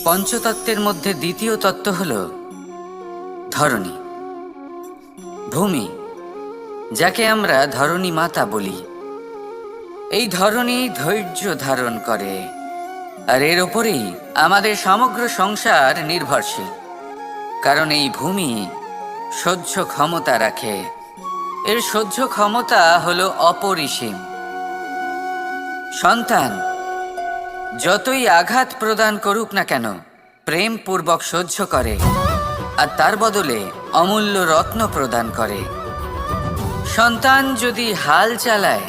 পঞ্চতত্ত্বের মধ্যে দ্বিতীয় তত্ত্ব হল ধরণী, ভূমি, যাকে আমরা ধরণী মাতা বলি। এই ধরণী ধৈর্য ধারণ করে, আর এর ওপরেই আমাদের সমগ্র সংসার নির্ভরশীল। কারণ এই ভূমি সহ্য ক্ষমতা রাখে, এর সহ্য ক্ষমতা হলো অপরিসীম। সন্তান যতই আঘাত প্রদান করুক না কেন, প্রেমপূর্বক সহ্য করে, আর তার বদলে অমূল্য রত্ন প্রদান করে। সন্তান যদি হাল চালায়,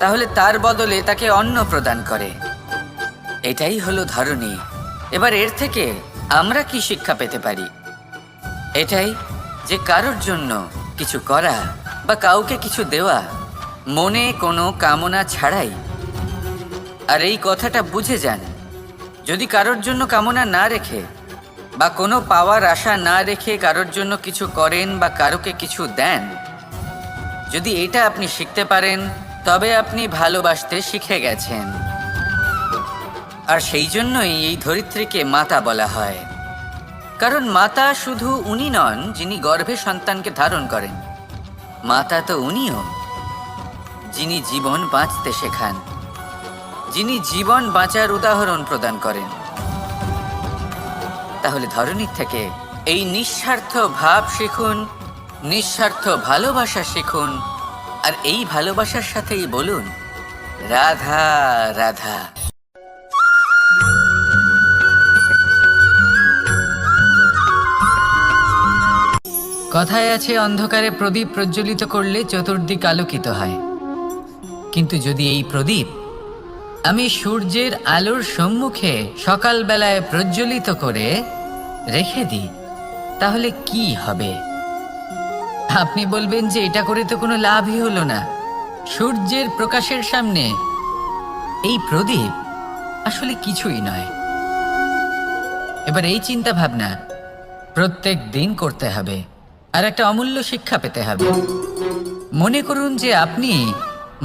তাহলে তার বদলে তাকে অন্ন প্রদান করে। এটাই হলো ধরণী। এবার এর থেকে আমরা কি শিক্ষা পেতে পারি? এটাই যে কারোর জন্য কিছু করা বা কাউকে কিছু দেওয়া মনে কোনো কামনা ছাড়াই। আর এই কথাটা বুঝে যান, যদি কারোর জন্য কামনা না রেখে বা কোনো পাওয়ার আশা না রেখে কারোর জন্য কিছু করেন বা কারোকে কিছু দেন, যদি এটা আপনি শিখতে পারেন, তবে আপনি ভালোবাসতে শিখে গেছেন। আর সেই জন্যই এই ধরিত্রীকে মাতা বলা হয়। কারণ মাতা শুধু উনি নন যিনি গর্ভে সন্তানকে ধারণ করেন, মাতা তো উনিও যিনি জীবন বাঁচতে শেখান, যিনি জীবন বাঁচার উদাহরণ প্রদান করেন। তাহলে ধরণীর থেকে এই নিঃস্বার্থ ভাব শিখুন, নিঃস্বার্থ ভালোবাসা শিখুন, আর এই ভালোবাসার সাথেই বলুন রাধা রাধা। কথায় আছে, অন্ধকারে প্রদীপ প্রজ্বলিত করলে চতুর্দিক আলোকিত হয়। কিন্তু যদি এই প্রদীপ আমি সূর্যের আলোর সম্মুখে সকালবেলায় প্রজ্বলিত করে রেখে দিই, তাহলে কি হবে? আপনি বলবেন যে এটা করে তো কোনো লাভই হলো না। সূর্যের প্রকাশের সামনে এই প্রদীপ আসলে কিছুই নয়। এবার এই চিন্তা ভাবনা প্রত্যেক দিন করতে হবে, আর একটা অমূল্য শিক্ষা পেতে হবে। মনে করুন যে আপনি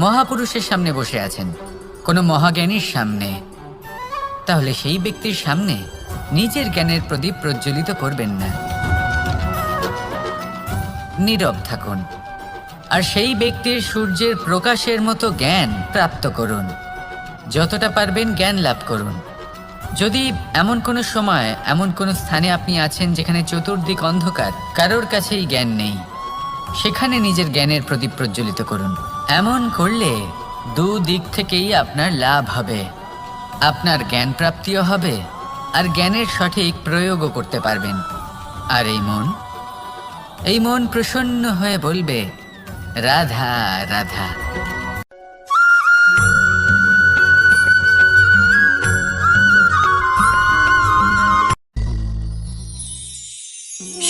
মহাপুরুষের সামনে বসে আছেন, কোনো মহাজ্ঞানীর সামনে। তাহলে সেই ব্যক্তির সামনে নিজের জ্ঞানের প্রদীপ প্রজ্বলিত করবেন না, নীরব থাকুন, আর সেই ব্যক্তির সূর্যের প্রকাশের মতো জ্ঞান প্রাপ্ত করুন। যতটা পারবেন জ্ঞান লাভ করুন। যদি এমন কোনো সময়, এমন কোনো স্থানে আপনি আছেন যেখানে চতুর্দিক অন্ধকার, কারোর কাছেই জ্ঞান নেই, সেখানে নিজের জ্ঞানের প্রদীপ প্রজ্বলিত করুন। এমন করলে দুদিক থেকেই আপনার লাভ হবে। আপনার জ্ঞান প্রাপ্তিও হবে, আর জ্ঞানের সঠিক প্রয়োগও করতে পারবেন। আর এই মন প্রসন্ন হয়ে বলবে রাধা রাধা।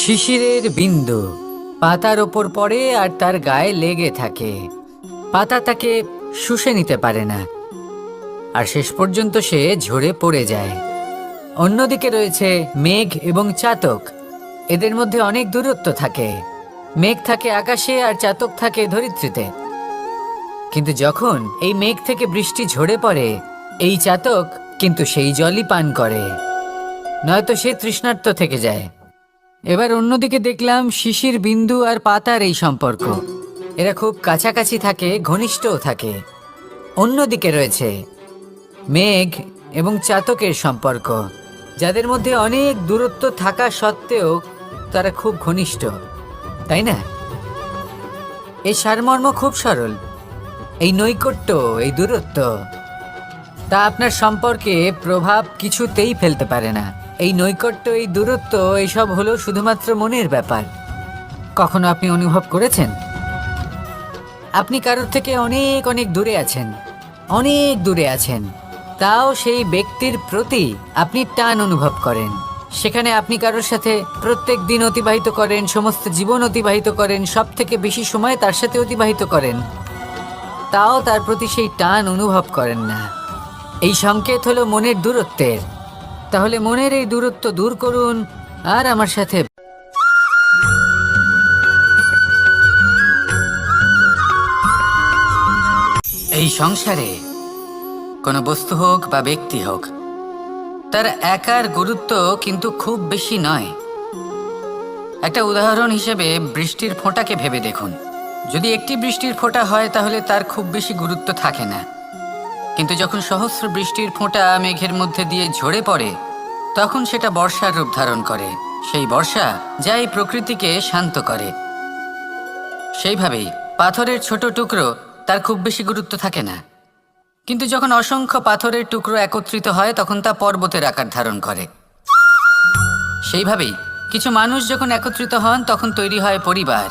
শিশিরের বিন্দু পাতার ওপর পড়ে আর তার গায়ে লেগে থাকে। পাতা তাকে শুষে নিতে পারে না, আর শেষ পর্যন্ত সে ঝরে পড়ে যায়। অন্যদিকে রয়েছে মেঘ এবং চাতক। এদের মধ্যে অনেক দূরত্ব থাকে। মেঘ থাকে আকাশে আর চাতক থাকে ধরিত্রীতে। কিন্তু যখন এই মেঘ থেকে বৃষ্টি ঝরে পড়ে, এই চাতক কিন্তু সেই জলই পান করে, নয়তো সে তৃষ্ণার্ত থেকে যায়। এবার অন্যদিকে দেখলাম শিশির বিন্দু আর পাতার এই সম্পর্ক। এরা খুব কাছাকাছি থাকে, ঘনিষ্ঠও থাকে। অন্যদিকে রয়েছে মেঘ এবং চাতকের সম্পর্ক, যাদের মধ্যে অনেক দূরত্ব থাকা সত্ত্বেও তারা খুব ঘনিষ্ঠ, তাই না? এই সারমর্ম খুব সরল। এই নৈকট্য, এই দূরত্ব, তা আপনার সম্পর্কে প্রভাব কিছুতেই ফেলতে পারে না। এই নৈকট্য, এই দূরত্ব, এইসব হলো শুধুমাত্র মনের ব্যাপার। কখনো আপনি অনুভব করেছেন আপনি কারোর থেকে অনেক অনেক দূরে আছেন, অনেক দূরে আছেন, তাও সেই ব্যক্তির প্রতি আপনি টান অনুভব করেন। সেখানে আপনি কারোর সাথে প্রত্যেক দিন অতিবাহিত করেন, সমস্ত জীবন অতিবাহিত করেন, সব থেকে বেশি সময় তার সাথে অতিবাহিত করেন, তাও তার প্রতি সেই টান অনুভব করেন না। এই সংকেত হলো মনের দূরত্বের। তাহলে মনের এই দূরত্ব দূর করুন আর আমার সাথে। এই সংসারে কোনো বস্তু হোক বা ব্যক্তি হোক, তার একার গুরুত্ব কিন্তু খুব বেশি নয়। একটা উদাহরণ হিসেবে বৃষ্টির ফোঁটাকে ভেবে দেখুন। যদি একটি বৃষ্টির ফোঁটা হয় তাহলে তার খুব বেশি গুরুত্ব থাকে না, কিন্তু যখন সহস্র বৃষ্টির ফোঁটা মেঘের মধ্যে দিয়ে ঝরে পড়ে তখন সেটা বর্ষার রূপ ধারণ করে। সেই বর্ষা যা এই প্রকৃতিকে শান্ত করে। সেইভাবেই পাথরের ছোট টুকরো তার খুব বেশি গুরুত্ব থাকে না, কিন্তু যখন অসংখ্য পাথরের টুকরো একত্রিত হয় তখন তা পর্বতের আকার ধারণ করে। সেইভাবেই কিছু মানুষ যখন একত্রিত হন তখন তৈরি হয় পরিবার,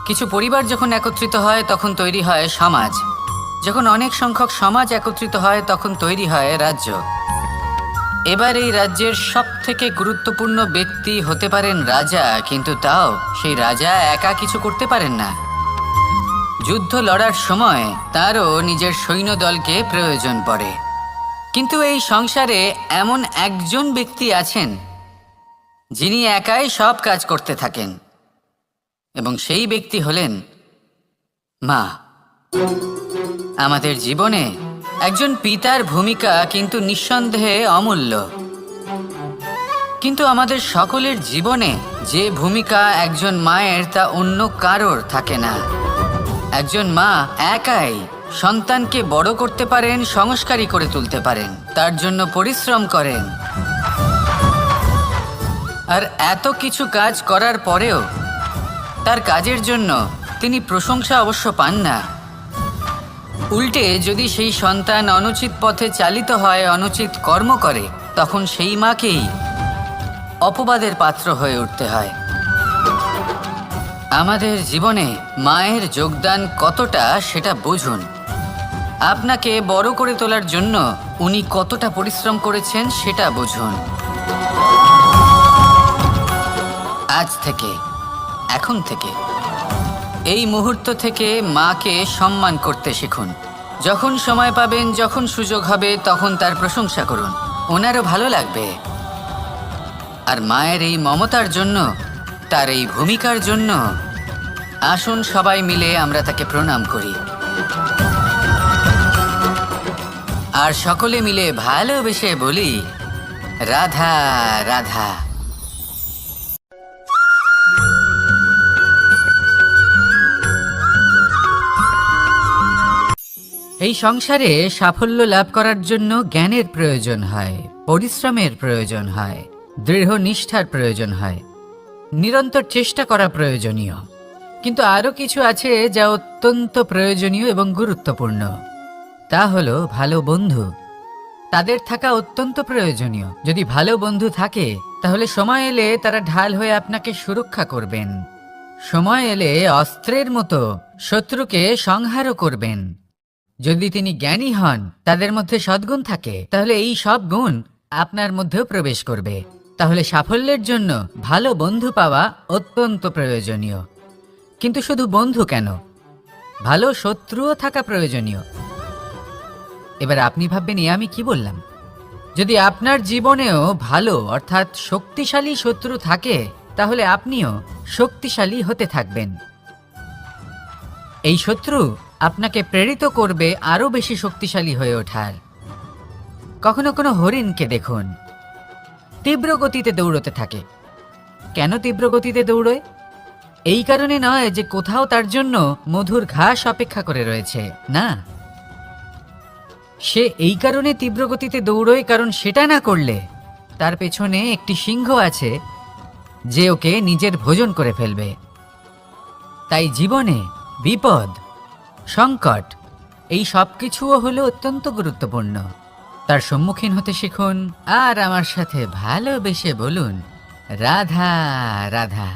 কিছু পরিবার যখন একত্রিত হয় তখন তৈরি হয় সমাজ, যখন অনেক সংখ্যক সমাজ একত্রিত হয় তখন তৈরি হয় রাজ্য। এবার এই রাজ্যের সবথেকে গুরুত্বপূর্ণ ব্যক্তি হতে পারেন রাজা, কিন্তু তাও সেই রাজা একা কিছু করতে পারেন না। যুদ্ধ লড়ার সময় তারও নিজের সৈন্যদলকে প্রয়োজন পড়ে। কিন্তু এই সংসারে এমন একজন ব্যক্তি আছেন যিনি একাই সব কাজ করতে থাকেন, এবং সেই ব্যক্তি হলেন মা। আমাদের জীবনে একজন পিতার ভূমিকা কিন্তু নিঃসন্দেহে অমূল্য, কিন্তু আমাদের সকলের জীবনে যে ভূমিকা একজন মায়ের তা অন্য কারোর থাকে না। একজন মা একাই সন্তানকে বড় করতে পারেন, সংস্কারী করে তুলতে পারেন, তার জন্য পরিশ্রম করেন। আর এত কিছু কাজ করার পরেও তার কাজের জন্য তিনি প্রশংসা অবশ্য পান না। উল্টে যদি সেই সন্তান অনুচিত পথে চালিত হয়, অনুচিত কর্ম করে, তখন সেই মাকেই অপবাদের পাত্র হয়ে উঠতে হয়। আমাদের জীবনে মায়ের যোগদান কতটা সেটা বুঝুন। আপনাকে বড় করে তোলার জন্য উনি কতটা পরিশ্রম করেছেন সেটা বুঝুন। আজ থেকে, এখন থেকে, এই মুহূর্ত থেকে মাকে সম্মান করতে শিখুন। যখন সময় পাবেন, যখন সুযোগ হবে, তখন তার প্রশংসা করুন, ওনারও ভালো লাগবে। আর মায়ের এই মমতার জন্য, তার এই ভূমিকার জন্য আসুন সবাই মিলে আমরা তাকে প্রণাম করি, আর সকলে মিলে ভালোবেসে বলি, রাধা রাধা। এই সংসারে সাফল্য লাভ করার জন্য জ্ঞানের প্রয়োজন হয়, পরিশ্রমের প্রয়োজন হয়, দৃঢ় নিষ্ঠার প্রয়োজন হয়, নিরন্তর চেষ্টা করা প্রয়োজনীয়। কিন্তু আরও কিছু আছে যা অত্যন্ত প্রয়োজনীয় এবং গুরুত্বপূর্ণ। তা হলো ভালো বন্ধু। তাদের থাকা অত্যন্ত প্রয়োজনীয়। যদি ভালো বন্ধু থাকে তাহলে সময় এলে তারা ঢাল হয়ে আপনাকে সুরক্ষা করবেন। সময় এলে অস্ত্রের মতো শত্রুকে সংহারও করবেন। যদি তিনি জ্ঞানী হন, তাদের মধ্যে সদ্গুণ থাকে, তাহলে এই সব গুণ আপনার মধ্যেও প্রবেশ করবে। তাহলে সাফল্যের জন্য ভালো বন্ধু পাওয়া অত্যন্ত প্রয়োজনীয়। কিন্তু শুধু বন্ধু কেন, ভালো শত্রুও থাকা প্রয়োজনীয়। এবার আপনি ভাববেন, আমি কি বললাম? যদি আপনার জীবনেও ভালো অর্থাৎ শক্তিশালী শত্রু থাকে, তাহলে আপনিও শক্তিশালী হতে থাকবেন। এই শত্রু আপনাকে প্রেরিত করবে আরো বেশি শক্তিশালী হয়ে ওঠার। কখনো কোনো হরিণকে দেখুন, তীব্র গতিতে দৌড়তে থাকে। কেন তীব্র গতিতে দৌড়য়? এই কারণে নয় যে কোথাও তার জন্য মধুর ঘাস অপেক্ষা করে রয়েছে, না। সে এই কারণে তীব্র গতিতে দৌড়য় কারণ সেটা না করলে তার পেছনে একটি সিংহ আছে যে ওকে নিজের ভোজন করে ফেলবে। তাই জীবনে বিপদ, সংকট, এই সব কিছুও হলো অত্যন্ত গুরুত্বপূর্ণ। তার সম্মুখীন হতে শিখুন আর আমার সাথে ভালোবেসে বলুন, রাধা রাধা।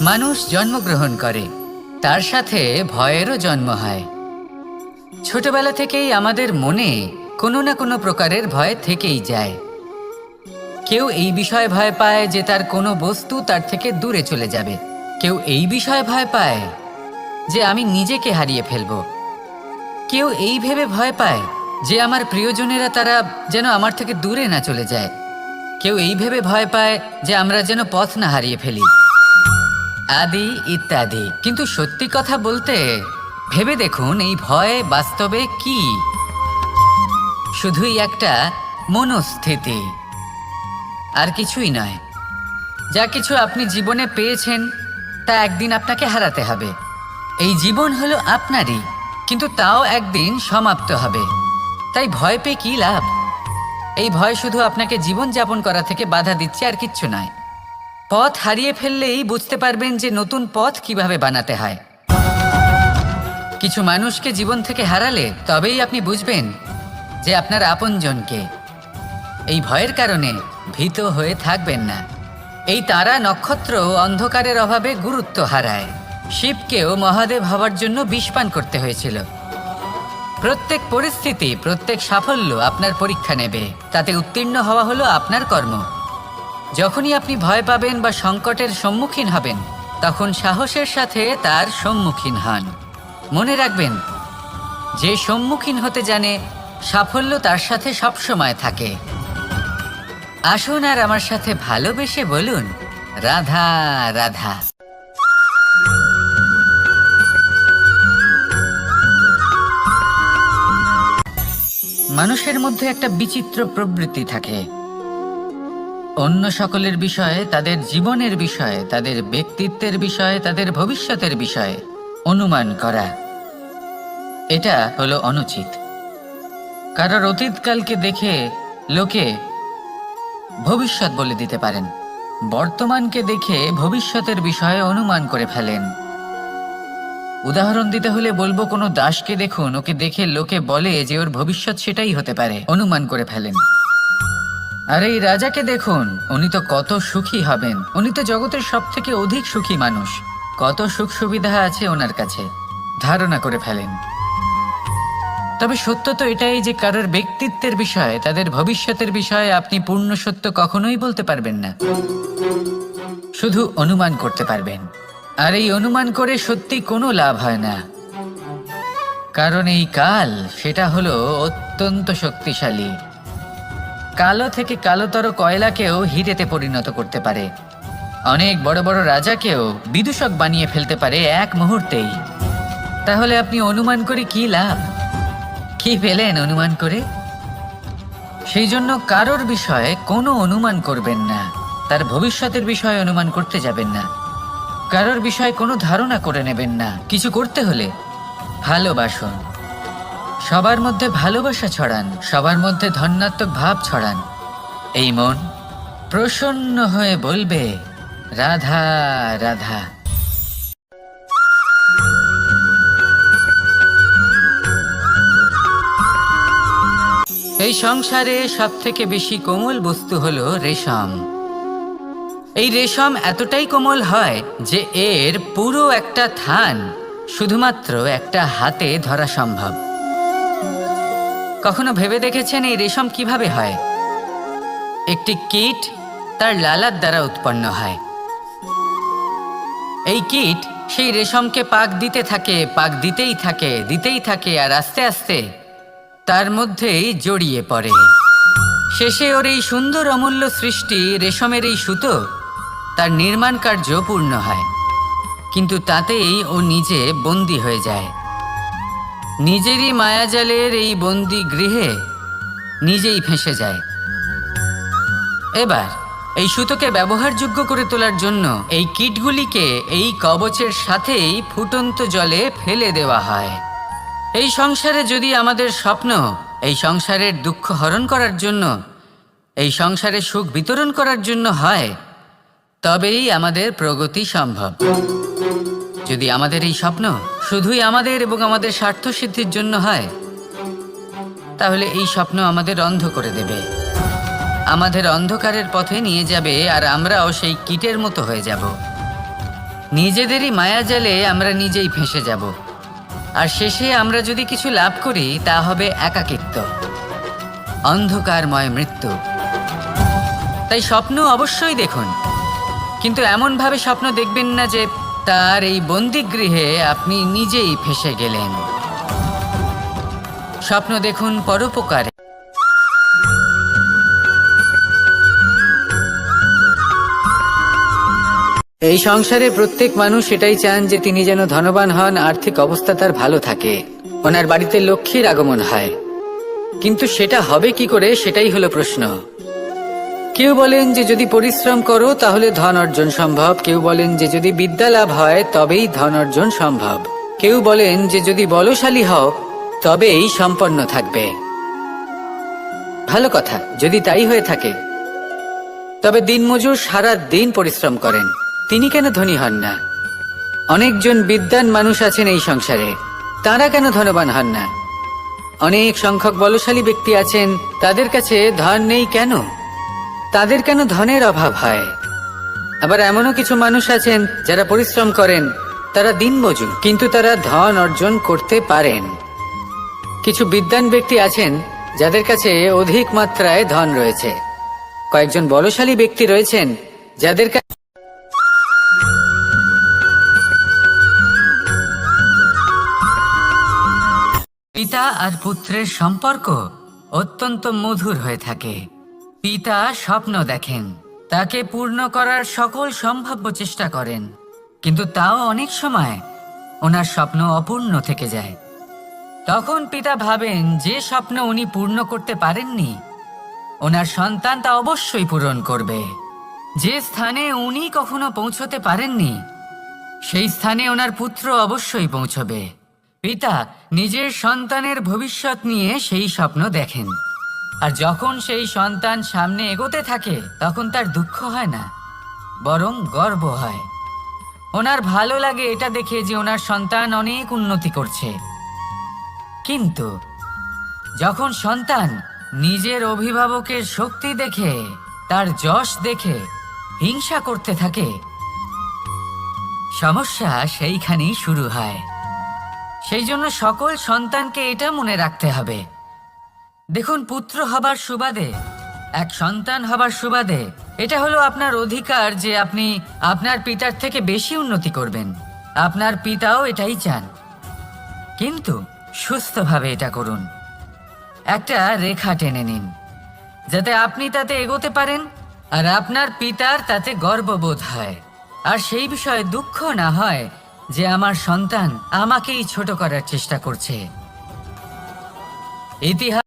মানুষ জন্মগ্রহণ করে, তার সাথে ভয়েরও জন্ম হয়। ছোটবেলা থেকেই আমাদের মনে কোনো না কোনো প্রকারের ভয় থেকেই যায়। কেউ এই বিষয়ে ভয় পায় যে তার কোনো বস্তু তার থেকে দূরে চলে যাবে। কেউ এই বিষয়ে ভয় পায় যে আমি নিজেকে হারিয়ে ফেলব। কেউ এই ভেবে ভয় পায় যে আমার প্রিয়জনেরা তারা যেন আমার থেকে দূরে না চলে যায়। কেউ এই ভেবে ভয় পায় যে আমরা যেন পথ না হারিয়ে ফেলি, আদি ইত্যাদি। কিন্তু সত্যি কথা বলতে ভেবে দেখুন এই ভয় বাস্তবে কি? শুধুই একটা মনস্থিতি, আর কিছুই নয়। যা কিছু আপনি জীবনে পেয়েছেন তা একদিন আপনাকে হারাতে হবে। এই জীবন হলো আপনারই, কিন্তু তাও একদিন সমাপ্ত হবে। তাই ভয় পেয়ে কি লাভ? এই ভয় শুধু আপনাকে জীবন যাপন করা থেকে বাধা দিচ্ছে, আর কিচ্ছু নয়। পথ হারিয়ে ফেললেই বুঝতে পারবেন যে নতুন পথ কিভাবে বানাতে হয়। কিছু মানুষকে জীবন থেকে হারালে তবেই আপনি বুঝবেন যে আপনার আপনজনকে। এই ভয়ের কারণে ভীত হয়ে থাকবেন না। এই তারা নক্ষত্র অন্ধকারের অভাবে গুরুত্ব হারায়। শিবকেও মহাদেব হওয়ার জন্য বিষ পান করতে হয়েছিল। প্রত্যেক পরিস্থিতি, প্রত্যেক সাফল্য আপনার পরীক্ষা নেবে। তাতে উত্তীর্ণ হওয়া হলো আপনার কর্ম। যখনই আপনি ভয় পাবেন বা সংকটের সম্মুখীন হবেন, তখন সাহসের সাথে তার সম্মুখীন হন। মনে রাখবেন, যে সম্মুখীন হতে জানে, সাফল্য তার সাথে সবসময় থাকে। আসুন আর আমার সাথে ভালোবেসে বলুন, রাধা রাধা। মানুষের মধ্যে একটা বিচিত্র প্রবৃত্তি থাকে। অন্য সকলের বিষয়ে, তাদের জীবনের বিষয়ে, তাদের ব্যক্তিত্বের বিষয়ে, তাদের ভবিষ্যতের বিষয়ে অনুমান করা। এটা হলো অনুচিত। কারোর অতীতকালকে দেখে লোকে ভবিষ্যৎ বলে দিতে পারেন। বর্তমানকে দেখে ভবিষ্যতের বিষয়ে অনুমান করে ফেলেন। উদাহরণ দিতে হলে বলবো, কোনো দাসকে দেখুন, ওকে দেখে লোকে বলে যে ওর ভবিষ্যৎ সেটাই হতে পারে, অনুমান করে ফেলেন। আর এই রাজাকে দেখুন, উনি তো কত সুখী হবেন, উনি তো জগতের সব থেকে অধিক সুখী মানুষ, কত সুখ সুবিধা আছে ওনার কাছে, ধারণা করে ফেলেন। তবে সত্য তো এটাই যে কারোর ব্যক্তিত্বের বিষয়ে, তাদের ভবিষ্যতের বিষয়ে আপনি পূর্ণ সত্য কখনোই বলতে পারবেন না, শুধু অনুমান করতে পারবেন। আর এই অনুমান করে সত্যি কোনো লাভ হয় না, কারণ এই কাল সেটা হলো অত্যন্ত শক্তিশালী। কালো থেকে কালোতর কয়লাকেও হিরেতে পরিণত করতে পারে। অনেক বড় বড় রাজাকেও বিদূষক বানিয়ে ফেলতে পারে এক মুহূর্তেই। তাহলে আপনি অনুমান করে কি লাভ? কি পেলেন অনুমান করে? সেই জন্য কারোর বিষয়ে কোনো অনুমান করবেন না, তার ভবিষ্যতের বিষয়ে অনুমান করতে যাবেন না, কারোর বিষয়ে কোনো ধারণা করে নেবেন না। কিছু করতে হলে ভালোবাসুন, সবার মধ্যে ভালোবাসা ছড়ান, সবার মধ্যে ধন্যাত্মক ভাব ছড়ান। এই মন প্রসন্ন হয়ে বলবে, রাধা রাধা। এই সংসারে সব থেকে বেশি কোমল বস্তু হলো রেশম। এই রেশম এতটাই কোমল হয় যে এর পুরো একটা থান শুধুমাত্র একটা হাতে ধরা সম্ভব। কখনো ভেবে দেখেছেন এই রেশম কিভাবে হয়? একটি কীট তার লালার দ্বারা উৎপন্ন হয়। এই কীট সেই রেশমকে পাক দিতে থাকে, পাক দিতেই থাকে, আর আস্তে আস্তে তার মধ্যেই জড়িয়ে পড়ে। শেষে ওর এই সুন্দর অমূল্য সৃষ্টি রেশমের এই সুতো, তার নির্মাণ কার্য পূর্ণ হয়, কিন্তু তাতেই ও নিজে বন্দী হয়ে যায়। নিজেরই মায়াজালের এই বন্দী গৃহে নিজেই ফেঁসে যায়। এবার এই সুতোকে ব্যবহারযোগ্য করে তোলার জন্য এই কীটগুলিকে এই কবচের সাথেই ফুটন্ত জলে ফেলে দেওয়া হয়। এই সংসারে যদি আমাদের স্বপ্ন এই সংসারের দুঃখ হরণ করার জন্য, এই সংসারে সুখ বিতরণ করার জন্য হয়, তবেই আমাদের প্রগতি সম্ভব। যদি আমাদের এই স্বপ্ন শুধুই আমাদের এবং আমাদের স্বার্থ সিদ্ধির জন্য হয়, তাহলে এই স্বপ্ন আমাদের অন্ধ করে দেবে, আমাদের অন্ধকারের পথে নিয়ে যাবে, আর আমরাও সেই কীটের মতো হয়ে যাব। নিজেদেরই মায়াজালে আমরা নিজেই ফেঁসে যাব, আর শেষে আমরা যদি কিছু লাভ করি তা হবে একাকিত্ব, অন্ধকারময় মৃত্যু। তাই স্বপ্ন অবশ্যই দেখুন, কিন্তু এমনভাবে স্বপ্ন দেখবেন না যে তার এই বন্দিগৃহে আপনি নিজেই ফেঁসে গেলেন। স্বপ্ন দেখুন পরোপকারে। এই সংসারে প্রত্যেক মানুষ এটাই চান যে তিনি যেন ধনবান হন, আর্থিক অবস্থা তার ভালো থাকে, ওনার বাড়িতে লক্ষ্মীর আগমন হয়। কিন্তু সেটা হবে কি করে, সেটাই হলো প্রশ্ন। কেউ বলেন যে যদি পরিশ্রম করো তাহলে ধন অর্জন সম্ভব, কেউ বলেন যে যদি বিদ্যা লাভ হয় তবেই ধন অর্জন সম্ভব, কেউ বলেন যে যদি বলশালী হও তবেই সম্পন্ন থাকবে। ভালো কথা, যদি তাই হয়ে থাকে, তবে দিনমজুর সারা দিন পরিশ্রম করেন, তিনি কেন ধনী হন না? অনেকজন বিদ্বান মানুষ আছেন এই সংসারে, তারা কেন ধনবান হন না? অনেক সংখ্যক বলশালী ব্যক্তি আছেন, তাদের কাছে ধন নেই কেন? তাদের কেন ধনের অভাব হয়? আবার এমনও কিছু মানুষ আছেন যারা পরিশ্রম করেন, তারা দিনমজুর, কিন্তু তারা ধন অর্জন করতে পারেন। কিছু বিদ্বান ব্যক্তি আছেন যাদের কাছে অধিক মাত্রায় ধন রয়েছে, কয়েকজন বলশালী ব্যক্তি রয়েছেন যাদের কাছে পিতা আর পুত্রের সম্পর্ক অত্যন্ত মধুর হয়ে থাকে। পিতা স্বপ্ন দেখেন, তাকে পূর্ণ করার সকল সম্ভাব্য চেষ্টা করেন, কিন্তু তাও অনেক সময় ওনার স্বপ্ন অপূর্ণ থেকে যায়। তখন পিতা ভাবেন যে স্বপ্ন উনি পূর্ণ করতে পারেননি, ওনার সন্তান তা অবশ্যই পূরণ করবে। যে স্থানে উনি কখনো পৌঁছতে পারেননি, সেই স্থানে ওনার পুত্র অবশ্যই পৌঁছবে। পিতা নিজের সন্তানের ভবিষ্যৎ নিয়ে সেই স্বপ্ন দেখেন, আর যখন সেই সন্তান সামনে এগোতে থাকে তখন তার দুঃখ হয় না, বরং গর্ব হয়। ওনার ভালো লাগে এটা দেখে যে ওনার সন্তান অনেক উন্নতি করছে। কিন্তু যখন সন্তান নিজের অভিভাবকের শক্তি দেখে, তার যশ দেখে হিংসা করতে থাকে, সমস্যা সেইখানেই শুরু হয়। সেই জন্য সকল সন্তানকে এটা মনে রাখতে হবে, দেখুন, পুত্র হবার সুবাদে, এক সন্তান হবার সুবাদে এটা হলো আপনার অধিকার যে আপনি আপনার পিতার থেকে বেশি উন্নতি করবেন। আপনার পিতাও এটাই চান, কিন্তু সুস্থভাবে এটা করুন। একটা রেখা টেনে নিন যাতে আপনি তাতে এগোতে পারেন আর আপনার পিতার তাতে গর্ববোধ হয়, আর সেই বিষয়ে দুঃখ না হয় যে আমার সন্তান আমাকেই ছোট করার চেষ্টা করছে। ইতিহাস